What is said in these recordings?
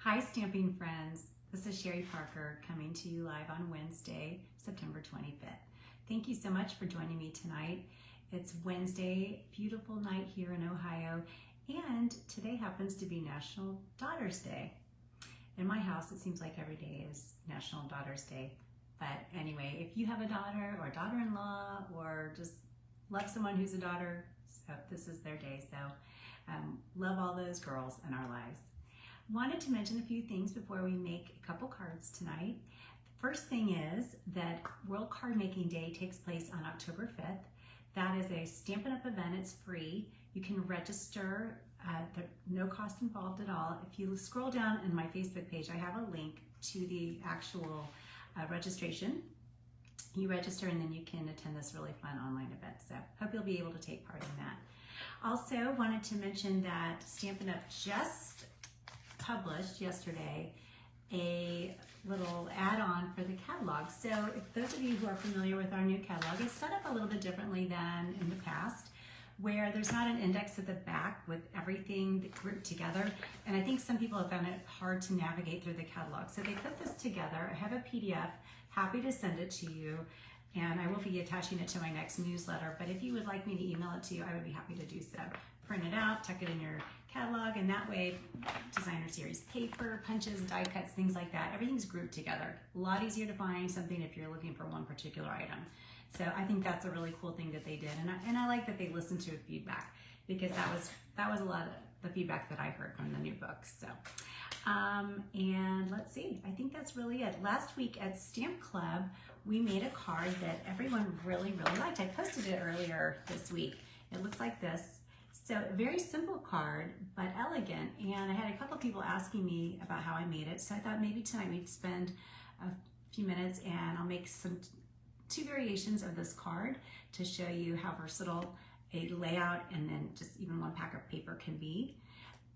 Hi stamping friends, this is Sherry Parker coming to you live on Wednesday, September 25th. Thank you so much for joining me tonight. It's Wednesday, beautiful night here in Ohio, and today happens to be National Daughters Day. In my house, it seems like every day is National Daughters Day. But anyway, if you have a daughter or a daughter-in-law or just love someone who's a daughter, so this is their day. So love all those girls in our lives. Wanted to mention a few things before we make a couple cards tonight. First thing is that World Card Making Day takes place on October 5th. That is a Stampin' Up! Event. It's free. You can register, no cost involved at all. If you scroll down in my Facebook page, I have a link to the actual registration. You register and then you can attend this really fun online event. So hope you'll be able to take part in that. Also wanted to mention that Stampin' Up! Just published yesterday a little add-on for the catalog. So if those of you who are familiar with our new catalog, it's set up a little bit differently than in the past, where there's not an index at the back with everything grouped together. And I think some people have found it hard to navigate through the catalog. So they put this together. I have a PDF, happy to send it to you. And I will be attaching it to my next newsletter. But if you would like me to email it to you, I would be happy to do so. Print it out, tuck it in your catalog, and that way, designer series paper, punches, die cuts, things like that, everything's grouped together. A lot easier to find something if you're looking for one particular item. So I think that's a really cool thing that they did, and I like that they listened to feedback, because that was a lot of the feedback that I heard from the new book. So, and let's see, I think that's really it. Last week at Stamp Club, we made a card that everyone really liked. I posted it earlier this week. It looks like this. So a very simple card, but elegant. And I had a couple people asking me about how I made it. So I thought maybe tonight we'd spend a few minutes and I'll make two variations of this card to show you how versatile a layout and then just even one pack of paper can be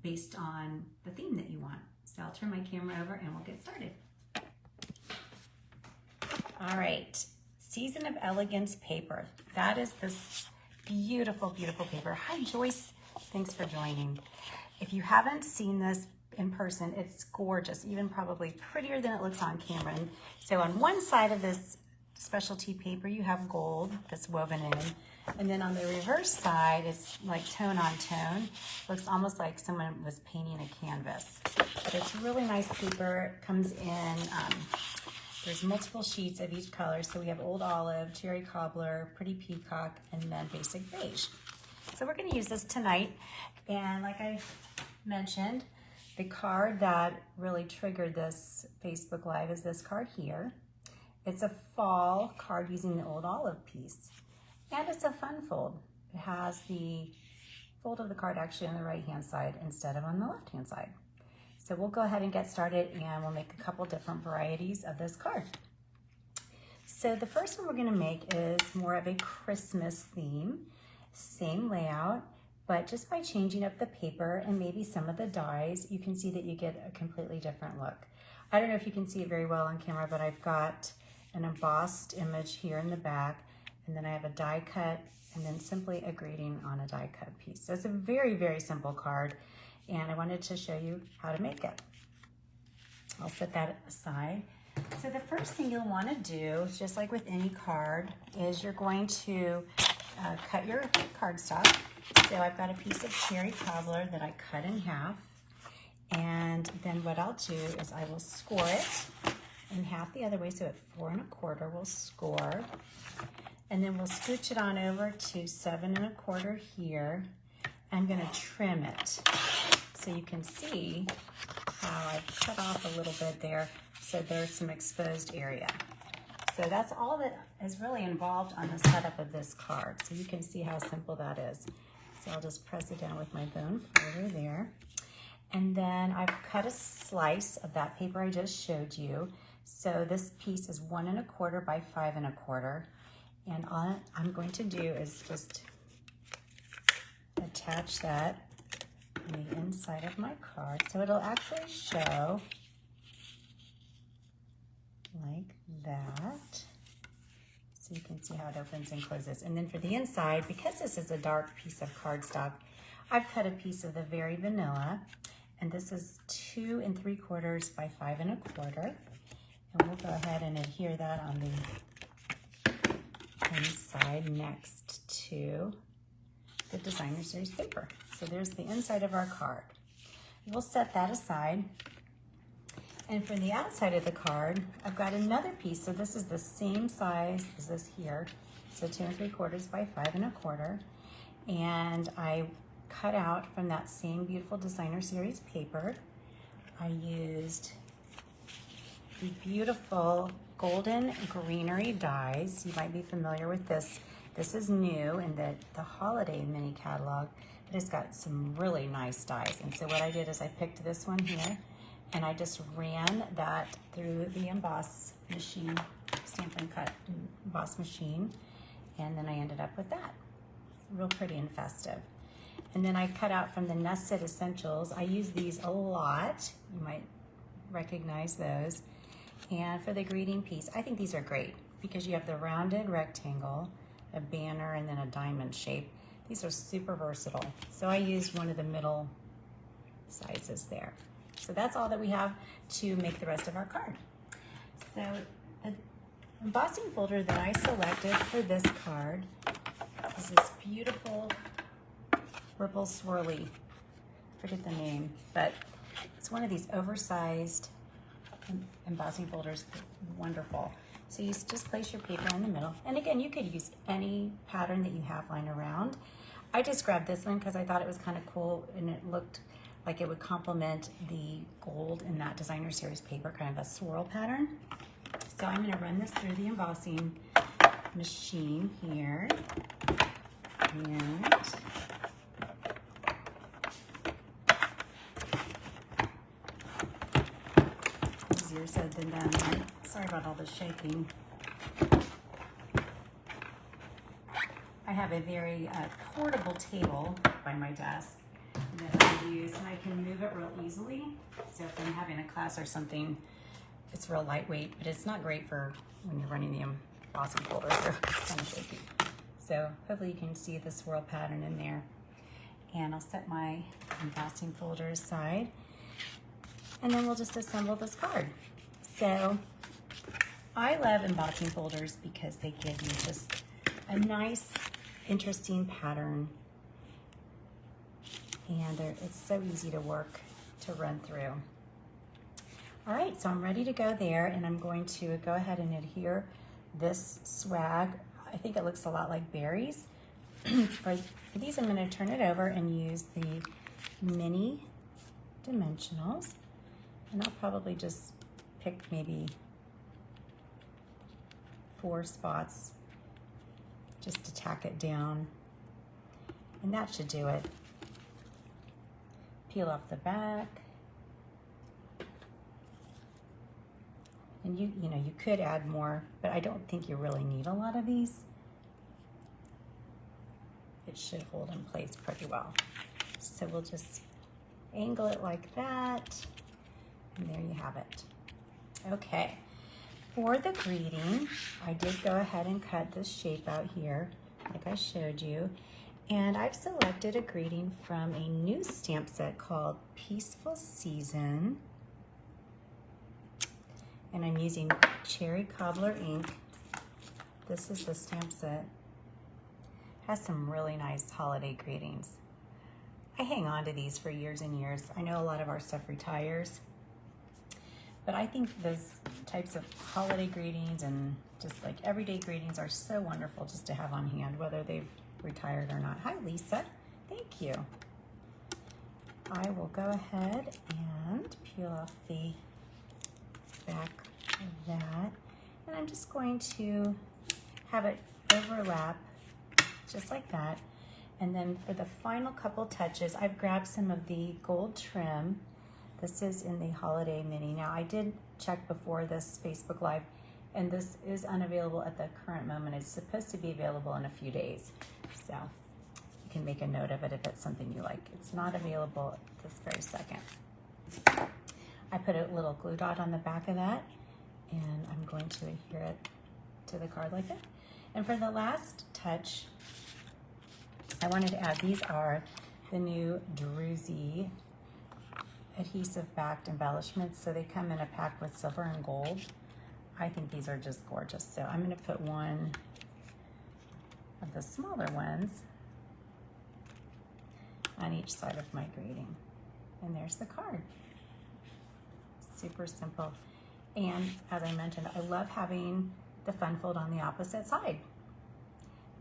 based on the theme that you want. So I'll turn my camera over and we'll get started. All right, Season of Elegance paper. That is this beautiful, beautiful paper. Hi, Joyce. Thanks for joining. If you haven't seen this in person, it's gorgeous, even probably prettier than it looks on camera. And so on one side of this specialty paper, you have gold that's woven in. And then on the reverse side, it's like tone on tone. Looks almost like someone was painting a canvas. But it's really nice paper. It comes in, there's multiple sheets of each color. So we have Old Olive, Cherry Cobbler, Pretty Peacock, and then Basic Beige. So we're gonna use this tonight. And like I mentioned, the card that really triggered this Facebook Live is this card here. It's a fall card using the Old Olive piece. And it's a fun fold. It has the fold of the card actually on the right-hand side instead of on the left-hand side. So we'll go ahead and get started and we'll make a couple different varieties of this card. So the first one we're gonna make is more of a Christmas theme, same layout, but just by changing up the paper and maybe some of the dies, you can see that you get a completely different look. I don't know if you can see it very well on camera, but I've got an embossed image here in the back, and then I have a die cut, and then simply a grading on a die cut piece. So it's a very simple card. And I wanted to show you how to make it. I'll set that aside. So the first thing you'll want to do, just like with any card, is you're going to cut your cardstock. So I've got a piece of Cherry Cobbler that I cut in half. And then what I'll do is I will score it in half the other way. So at 4 1/4 we'll score. And then we'll scooch it on over to 7 1/4 here. I'm going to trim it. So you can see how I've cut off a little bit there, so there's some exposed area. So that's all that is really involved on the setup of this card. So you can see how simple that is. So I'll just press it down with my bone folder there. And then I've cut a slice of that paper I just showed you. So this piece is 1 1/4 by 5 1/4. And all I'm going to do is just attach that on the inside of my card. So it'll actually show like that. So you can see how it opens and closes. And then for the inside, because this is a dark piece of cardstock, I've cut a piece of the Very Vanilla and this is 2 3/4 by 5 1/4. And we'll go ahead and adhere that on the inside next to the designer series paper. So there's the inside of our card. We'll set that aside. And for the outside of the card, I've got another piece. So this is the same size as this here. So 2 3/4 by 5 1/4. And I cut out from that same beautiful designer series paper. I used the beautiful golden greenery dies. You might be familiar with this. This is new in the holiday mini catalog, but it's got some really nice dies. And so what I did is I picked this one here and I just ran that through the emboss machine, Stamp and Cut emboss machine. And then I ended up with that. Real pretty and festive. And then I cut out from the Nested Essentials. I use these a lot. You might recognize those. And for the greeting piece, I think these are great because you have the rounded rectangle, a banner, and then a diamond shape. These are super versatile. So I used one of the middle sizes there. So that's all that we have to make the rest of our card. So the embossing folder that I selected for this card is this beautiful purple swirly. I forget the name, but it's one of these oversized embossing folders. Wonderful. So you just place your paper in the middle. And again, you could use any pattern that you have lying around. I just grabbed this one because I thought it was kind of cool and it looked like it would complement the gold in that designer series paper, kind of a swirl pattern. So I'm going to run this through the embossing machine here. And easier said than done, right? Sorry about all the shaking. I have a very portable table by my desk that I use, and I can move it real easily. So if I'm having a class or something, it's real lightweight, but it's not great for when you're running the embossing folder. They're kind of shaky. So hopefully you can see the swirl pattern in there. And I'll set my embossing folder aside. And then we'll just assemble this card. So I love embossing folders because they give you just a nice, interesting pattern. And it's so easy to work, to run through. All right, so I'm ready to go there, and I'm going to go ahead and adhere this swag. I think it looks a lot like berries. For these, I'm going to turn it over and use the mini dimensionals. And I'll probably just pick maybe 4 spots just to tack it down. And that should do it. Peel off the back. And you know, you could add more, but I don't think you really need a lot of these. It should hold in place pretty well. So we'll just angle it like that. And there you have it. Okay, for the greeting, I did go ahead and cut this shape out here, like I showed you. And I've selected a greeting from a new stamp set called Peaceful Season. And I'm using Cherry Cobbler ink. This is the stamp set. Has some really nice holiday greetings. I hang on to these for years and years. I know a lot of our stuff retires, but I think those types of holiday greetings and just like everyday greetings are so wonderful just to have on hand, whether they've retired or not. Hi, Lisa. Thank you. I will go ahead and peel off the back of that. And I'm just going to have it overlap just like that. And then for the final couple touches, I've grabbed some of the gold trim. This is in the holiday mini. Now I did check before this Facebook Live, and this is unavailable at the current moment. It's supposed to be available in a few days. So you can make a note of it if it's something you like. It's not available at this very second. I put a little glue dot on the back of that, and I'm going to adhere it to the card like that. And for the last touch, I wanted to add, these are the new Druzy adhesive backed embellishments. So they come in a pack with silver and gold. I think these are just gorgeous. So I'm gonna put one of the smaller ones on each side of my grading. And there's the card. Super simple. And as I mentioned, I love having the fun fold on the opposite side.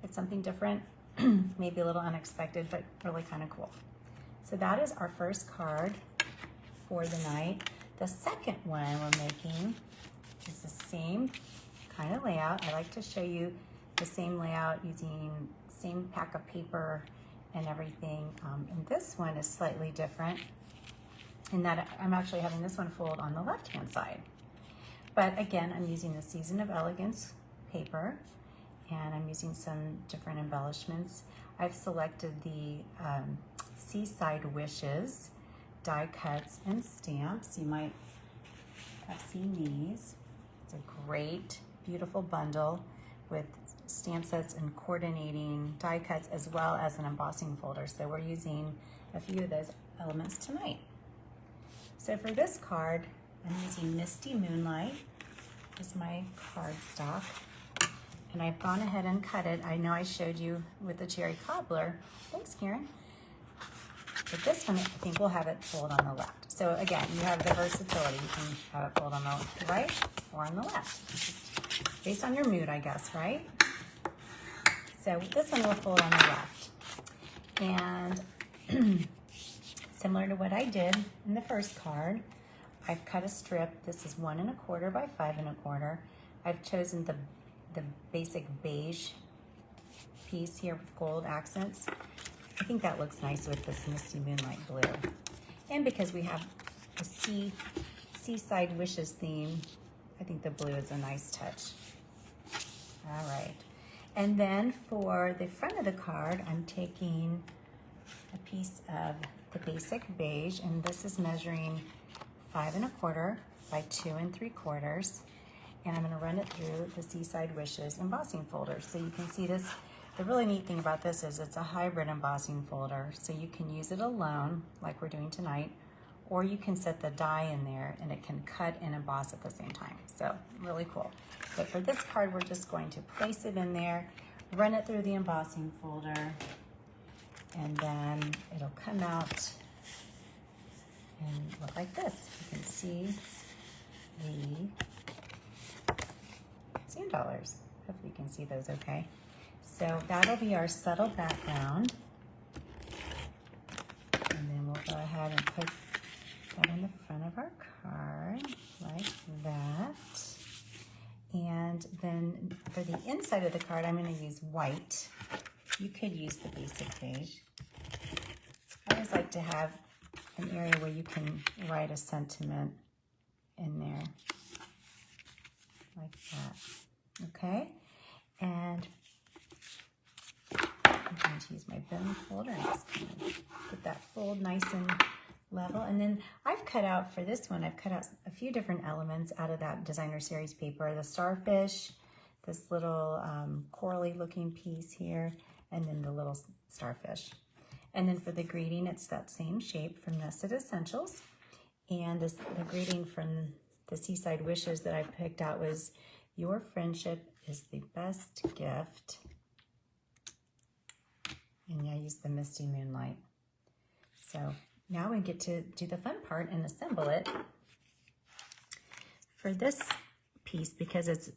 It's something different, maybe a little unexpected, but really kind of cool. So that is our first card for the night. The second one we're making is the same kind of layout. I like to show you the same layout using same pack of paper and everything. And this one is slightly different in that I'm actually having this one fold on the left-hand side. But again, I'm using the Season of Elegance paper, and I'm using some different embellishments. I've selected the Seaside Wishes die cuts and stamps. You might have seen these. It's a great, beautiful bundle with stamp sets and coordinating die cuts as well as an embossing folder. So we're using a few of those elements tonight. So for this card, I'm using Misty Moonlight as my cardstock. And I've gone ahead and cut it. I know I showed you with the cherry cobbler. Thanks, Karen. But this one, I think we'll have it fold on the left. So again, you have the versatility. You can have it fold on the right or on the left. Based on your mood, I guess, right? So this one will fold on the left. And similar to what I did in the first card, I've cut a strip. This is 1 1/4 by 5 1/4. I've chosen the basic beige piece here with gold accents. I think that looks nice with this Misty Moonlight blue. And because we have a Seaside Wishes theme, I think the blue is a nice touch. All right. And then for the front of the card, I'm taking a piece of the basic beige, and this is measuring 5 1/4 by 2 3/4. And I'm gonna run it through the Seaside Wishes embossing folder. So you can see this, the really neat thing about this is it's a hybrid embossing folder. So you can use it alone, like we're doing tonight, or you can set the die in there and it can cut and emboss at the same time. So really cool. But for this card, we're just going to place it in there, run it through the embossing folder, and then it'll come out and look like this. You can see the sand dollars. Hopefully you can see those okay. So that'll be our subtle background. And then we'll go ahead and put that in the front of our card like that. And then for the inside of the card, I'm going to use white. You could use the basic beige. I always like to have an area where you can write a sentiment in there like that. Okay, and I'm going to use my bone folder and just kind of put that fold nice and level. And then I've cut out, for this one, I've cut out a few different elements out of that designer series paper. The starfish, this little corally looking piece here, and then the little starfish. And then for the greeting, it's that same shape from Nested Essentials. And the greeting from the Seaside Wishes that I picked out was, "Your friendship is the best gift." And I used the Misty Moonlight. So now we get to do the fun part and assemble it. For this piece, because it's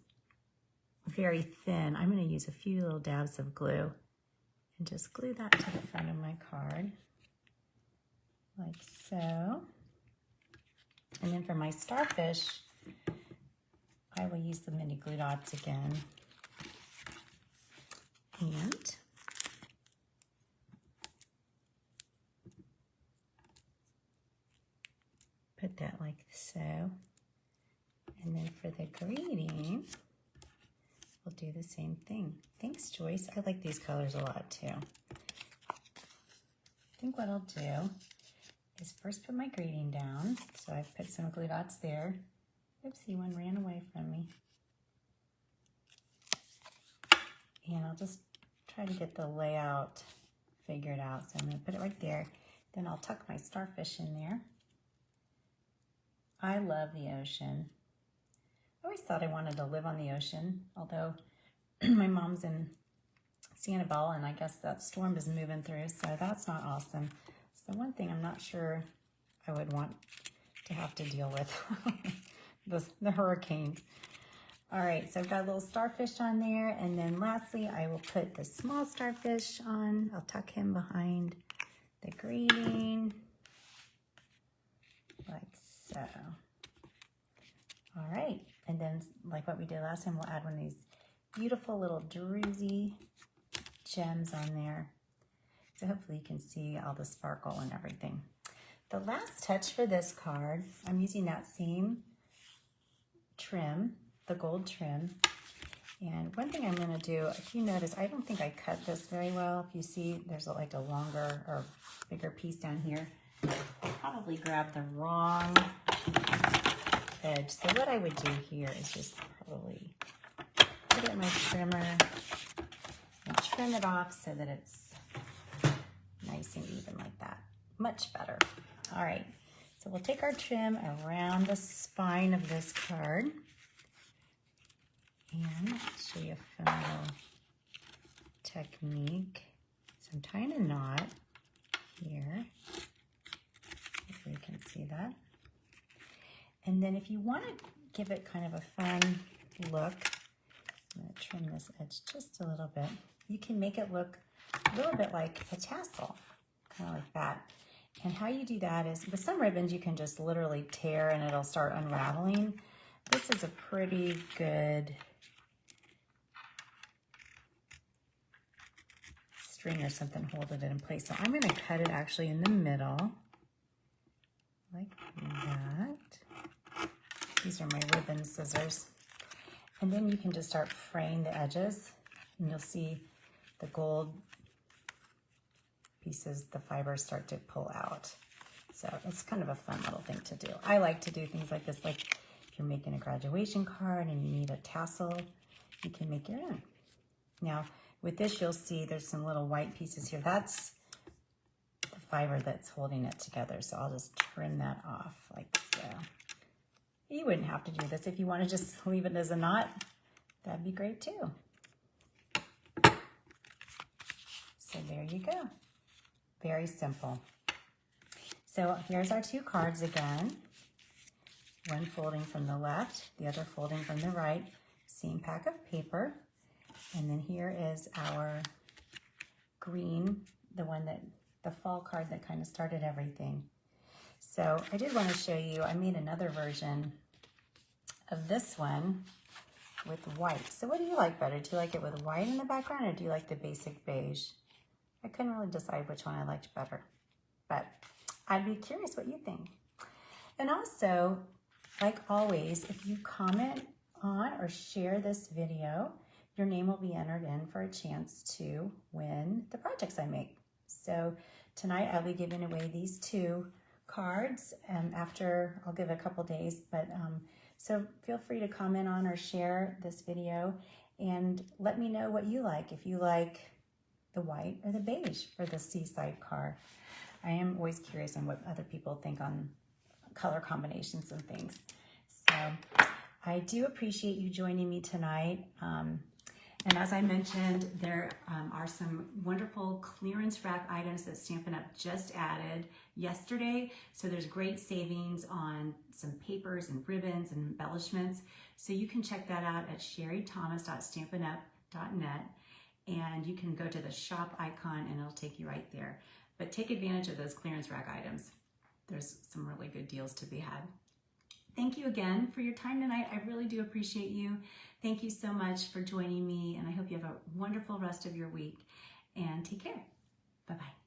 very thin, I'm going to use a few little dabs of glue and just glue that to the front of my card, like so. And then for my starfish, I will use the mini glue dots again. And put that like so. And then for the greeting, we'll do the same thing. Thanks, Joyce. I like these colors a lot too. I think what I'll do is first put my greeting down. So I've put some glue dots there. Oopsie, one ran away from me. And I'll just try to get the layout figured out. So I'm going to put it right there. Then I'll tuck my starfish in there. I love the ocean. I always thought I wanted to live on the ocean, although my mom's in Sanibel, and I guess that storm is moving through, so that's not awesome. So one thing I'm not sure I would want to have to deal with, the hurricane. All right, so I've got a little starfish on there, and then lastly, I will put the small starfish on. I'll tuck him behind the green, like so. All right, and then like what we did last time, we'll add one of these beautiful little druzy gems on there. So hopefully you can see all the sparkle and everything. The last touch for this card, I'm using that same trim, the gold trim. And one thing I'm gonna do, if you notice, I don't think I cut this very well. If you see, there's like a longer or bigger piece down here. I probably grabbed the wrong edge. So what I would do here is just probably put it in my trimmer and trim it off so that it's nice and even like that. Much better. All right, so we'll take our trim around the spine of this card and show you a fun little technique. So I'm tying a knot here. Hopefully you can see that. And then if you want to give it kind of a fun look, I'm going to trim this edge just a little bit. You can make it look a little bit like a tassel, kind of like that. And how you do that is, with some ribbons you can just literally tear and it'll start unraveling. This is a pretty good string or something holding it in place. So I'm going to cut it actually in the middle, like that. These are my ribbon scissors. And then you can just start fraying the edges, and you'll see the gold pieces, the fibers start to pull out. So it's kind of a fun little thing to do. I like to do things like this, like if you're making a graduation card and you need a tassel, you can make your own. Now with this, you'll see there's some little white pieces here. That's the fiber that's holding it together. So I'll just trim that off like so. You wouldn't have to do this. If you want to just leave it as a knot, that'd be great too. So there you go. Very simple. So here's our two cards again. One folding from the left, the other folding from the right. Same pack of paper. And then here is our green, the one that, the fall card that kind of started everything. So I did want to show you, I made another version of this one with white. So what do you like better? Do you like it with white in the background, or do you like the basic beige? I couldn't really decide which one I liked better, but I'd be curious what you think. And also, like always, if you comment on or share this video, your name will be entered in for a chance to win the projects I make. So tonight I'll be giving away these two cards, after I'll give it a couple days, but so feel free to comment on or share this video and let me know what you like, if you like the white or the beige for the seaside card. I am always curious on what other people think on color combinations and things. So I do appreciate you joining me tonight. And as I mentioned, there are some wonderful clearance rack items that Stampin' Up! Just added yesterday. So there's great savings on some papers and ribbons and embellishments. So you can check that out at sherrythomas.stampinup.net, and you can go to the shop icon and it'll take you right there. But take advantage of those clearance rack items. There's some really good deals to be had. Thank you again for your time tonight. I really do appreciate you. Thank you so much for joining me, and I hope you have a wonderful rest of your week, and take care. Bye-bye.